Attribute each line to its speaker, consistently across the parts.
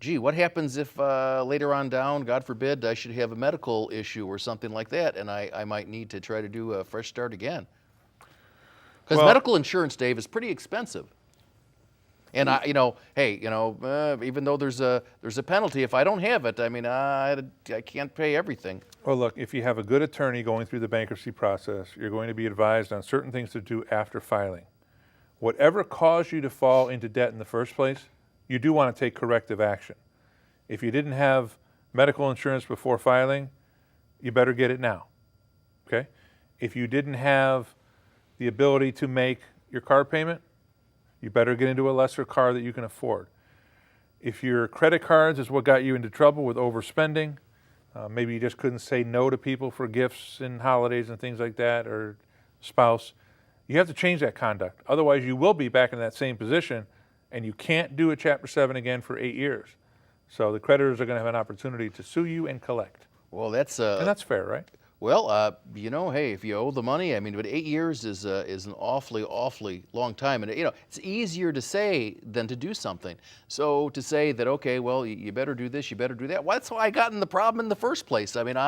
Speaker 1: gee, what happens if later on down, God forbid, I should have a medical issue or something like that, and I might need to try to do a fresh start again? Because
Speaker 2: Well,
Speaker 1: medical insurance, Dave, is pretty expensive. And even though there's a penalty if I don't have it, I mean, I can't pay everything.
Speaker 2: well, look, if you have a good attorney going through the bankruptcy process, you're going to be advised on certain things to do after filing. Whatever caused you to fall into debt in the first place, you do want to take corrective action. If you didn't have medical insurance before filing, you better get it now, okay? If you didn't have the ability to make your car payment, you better get into a lesser car that you can afford. If your credit cards is what got you into trouble with overspending, maybe you just couldn't say no to people for gifts and holidays and things like that, or spouse, you have to change that conduct. Otherwise, you will be back in that same position, and you can't do a Chapter 7 again for 8 years. So the creditors are going to have an opportunity to sue you and collect.
Speaker 1: Well, that's
Speaker 2: And that's fair, right?
Speaker 1: well, hey, if you owe the money, I mean, but 8 years is an awfully long time, and it's easier to say than to do something. So to say that, okay, well, you better do this, you better do that. Well, that's why I got in the problem in the first place. I mean,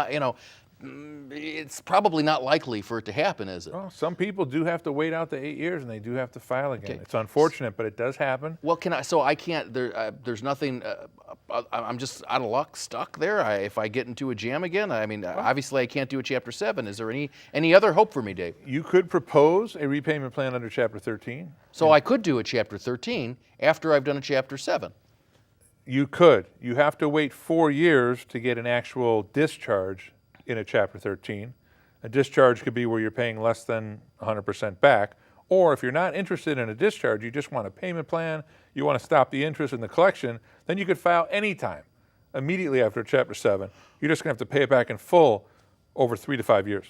Speaker 1: it's probably not likely for it to happen, is it?
Speaker 2: Well, some people do have to wait out the 8 years, and they do have to file again.
Speaker 1: Okay.
Speaker 2: It's unfortunate, but it does happen.
Speaker 1: Well, I can't. There's nothing. I'm just out of luck, stuck there. If I get into a jam again, I mean, obviously I can't do a Chapter 7. Is there any other hope for me, Dave?
Speaker 2: You could propose a repayment plan under Chapter 13.
Speaker 1: So I could do a Chapter 13 after I've done a Chapter 7.
Speaker 2: You could. You have to wait 4 years to get an actual discharge in a Chapter 13. A discharge could be where you're paying less than 100% back, or if you're not interested in a discharge, you just want a payment plan, you want to stop the interest and the collection, then you could file anytime, immediately after Chapter 7. You're just going to have to pay it back in full over 3 to 5 years.